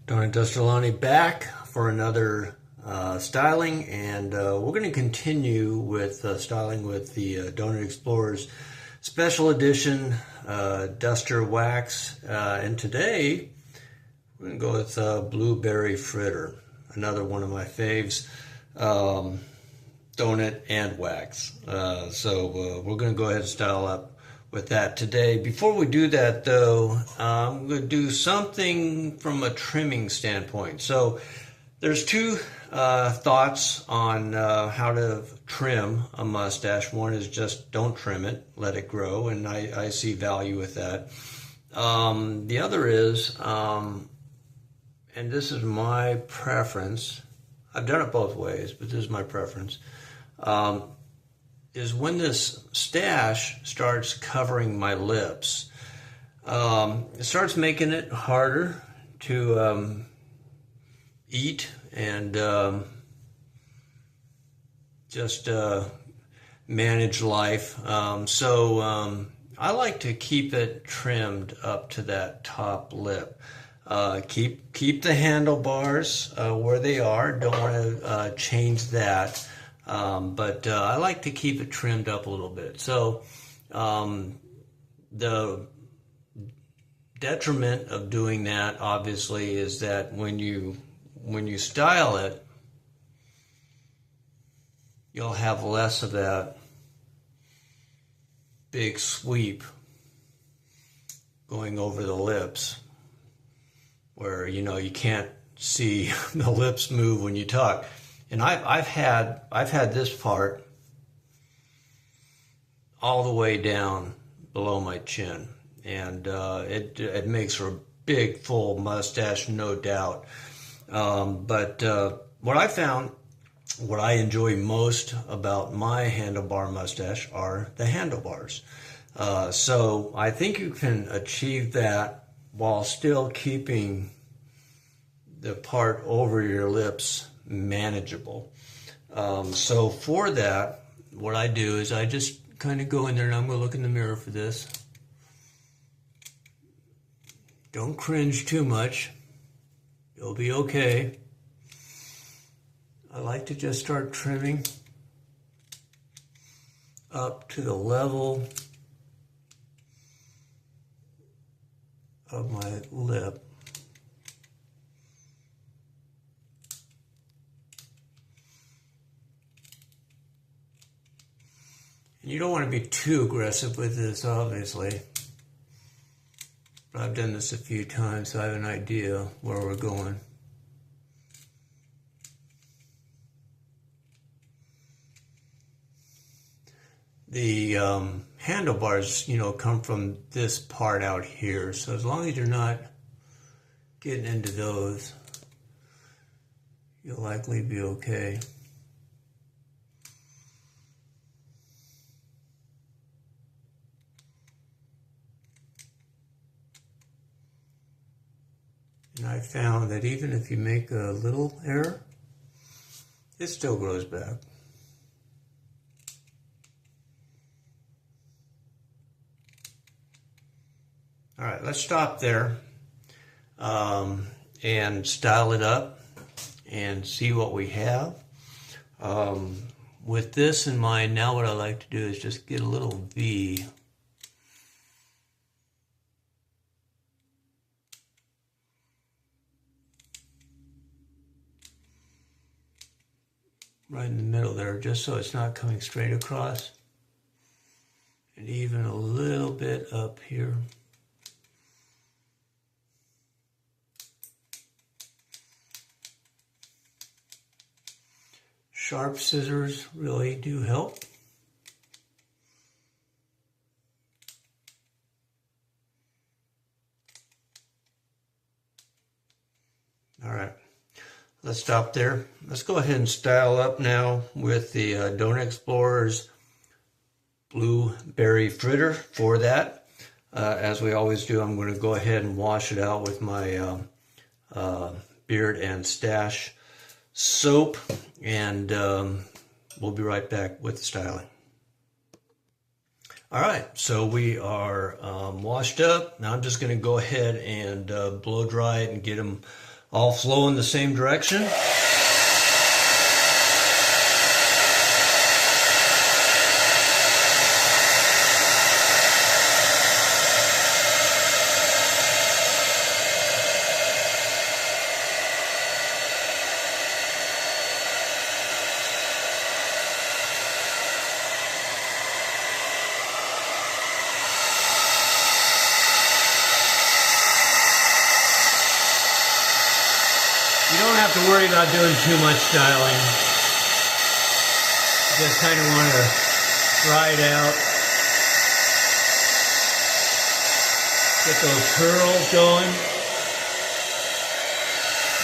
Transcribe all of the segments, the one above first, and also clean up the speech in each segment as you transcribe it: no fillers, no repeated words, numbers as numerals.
Dr. Lonny back for another styling, and we're going to continue with styling with the Donut Explorers Special Edition Duster Wax, and today we're going to go with Blueberry Fritter, another one of my faves, donut and wax. So we're going to go ahead and style up with that today. Before we do that though, I'm going to do something from a trimming standpoint. So there's two thoughts on how to trim a mustache. One is just don't trim it, let it grow, and I see value with that. The other is, and this is my preference, I've done it both ways, but this is my preference, is when this stache starts covering my lips. It starts making it harder to eat and just manage life. So I like to keep it trimmed up to that top lip. Keep the handlebars where they are. Don't want to change that. But I like to keep it trimmed up a little bit. So the detriment of doing that, obviously, is that when you style it, you'll have less of that big sweep going over the lips, where you can't see the lips move when you talk. And I've had this part all the way down below my chin, and it makes for a big full mustache, no doubt. But what I found, what I enjoy most about my handlebar mustache are the handlebars. So I think you can achieve that while still keeping the part over your lips manageable. So for that, what I do is I just kind of go in there, and I'm going to look in the mirror for this. Don't cringe too much. You'll be okay. I like to just start trimming up to the level of my lip. You don't want to be too aggressive with this, obviously. But I've done this a few times, so I have an idea where we're going. The handlebars, come from this part out here. So as long as you're not getting into those, you'll likely be okay. And I found that even if you make a little error, it still grows back. All right, let's stop there and style it up and see what we have. With this in mind, now what I like to do is just get a little V. Right in the middle there, just so it's not coming straight across. And even a little bit up here. Sharp scissors really do help. All right. Let's stop there. Let's go ahead and style up now with the Donut Explorers Blueberry Fritter. For that, as we always do, I'm going to go ahead and wash it out with my Beard and Stache soap, and we'll be right back with the styling. All right, so we are washed up. Now I'm just going to go ahead and blow dry it and get them all flow in the same direction. You don't have to worry about doing too much styling. You just kind of want to dry it out. Get those curls going.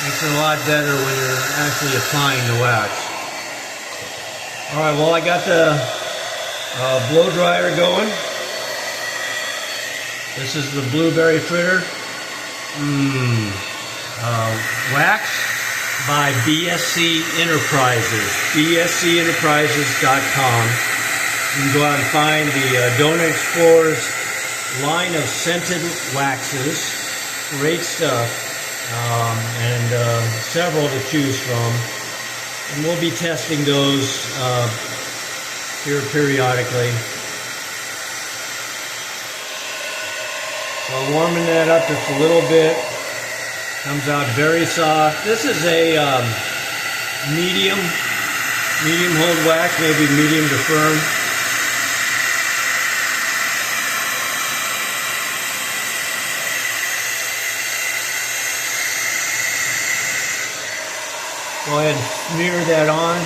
Makes it a lot better when you're actually applying the wax. Alright, well I got the blow dryer going. This is the blueberry fritter. Wax by BSC Enterprises, bscenterprises.com. You can go out and find the Donut Explorer's line of scented waxes. Great stuff, and several to choose from. And we'll be testing those here periodically. So warming that up just a little bit. Comes out very soft. This is a medium hold wax, maybe medium to firm. Go ahead and smear that on.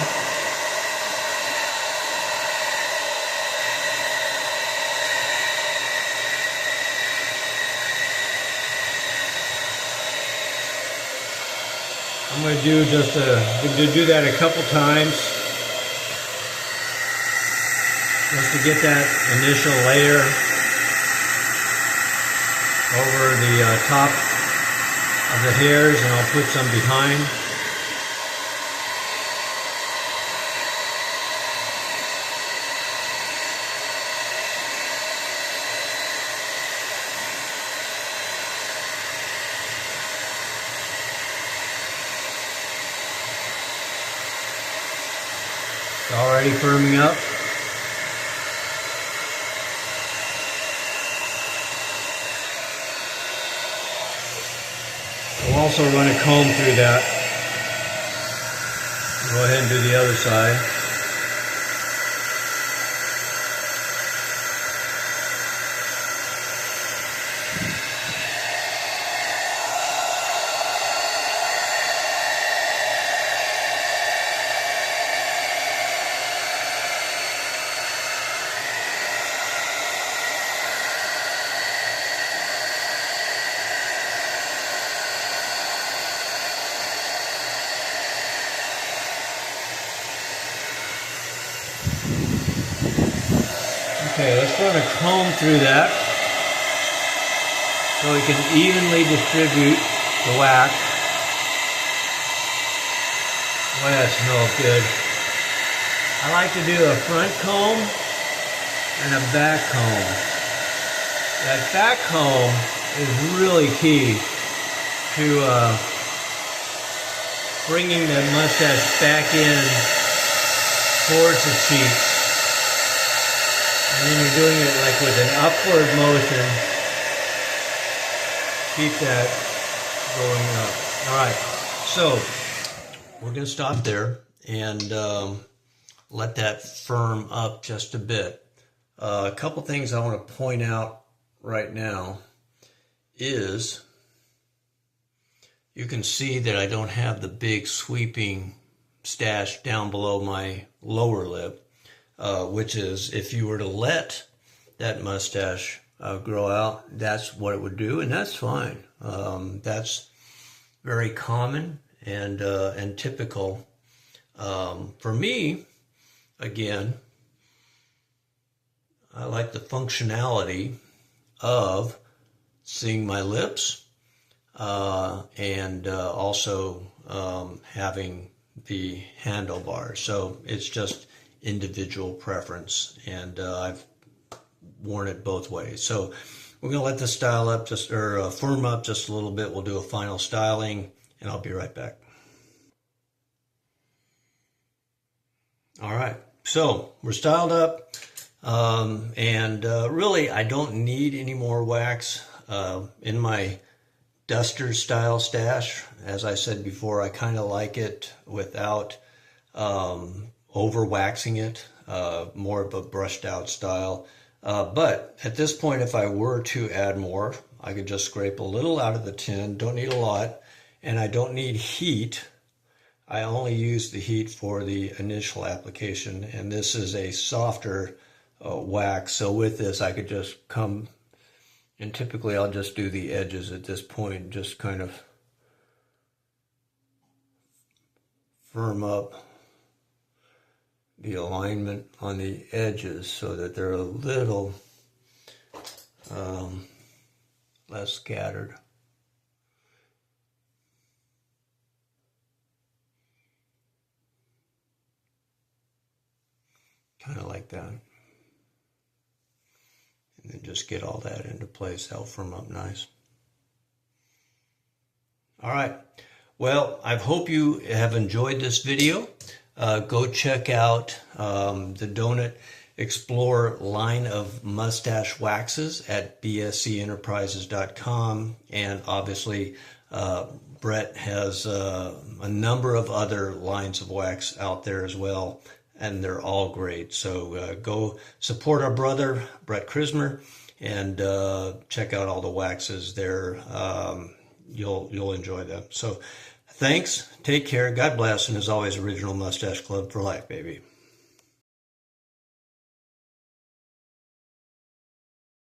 I'm going to do do that a couple times just to get that initial layer over the top of the hairs, and I'll put some behind. It's already firming up. We'll also run a comb through that. Go ahead and do the other side. Okay, let's run a comb through that so we can evenly distribute the wax. Boy, that smells good. I like to do a front comb and a back comb. That back comb is really key to bringing that mustache back in towards the cheeks. And then you're doing it like with an upward motion. Keep that going up. All right, so we're going to stop there and let that firm up just a bit. A couple things I want to point out right now is you can see that I don't have the big sweeping stache down below my lower lip. Which is, if you were to let that mustache grow out, that's what it would do, and that's fine. That's very common and typical. For me, again, I like the functionality of seeing my lips and also having the handlebar. So it's just individual preference, and I've worn it both ways. So we're going to let this style up firm up just a little bit. We'll do a final styling, and I'll be right back. All right, so we're styled up, and really I don't need any more wax in my duster style stash. As I said before, I kind of like it without over waxing it, more of a brushed out style. But at this point, if I were to add more, I could just scrape a little out of the tin. Don't need a lot, and I don't need heat. I only use the heat for the initial application, and this is a softer wax. So with this, I could just come, and typically I'll just do the edges at this point, just kind of firm up the alignment on the edges so that they're a little less scattered. Kind of like that. And then just get all that into place. That'll firm up nice. All right. Well, I hope you have enjoyed this video. Go check out the Donut Explorer line of mustache waxes at bscenterprises.com. And obviously, Brett has a number of other lines of wax out there as well, and they're all great. So go support our brother, Brett Krismer, and check out all the waxes there. You'll enjoy them. So thanks, take care, God bless, and as always, Original Mustache Club for life, baby.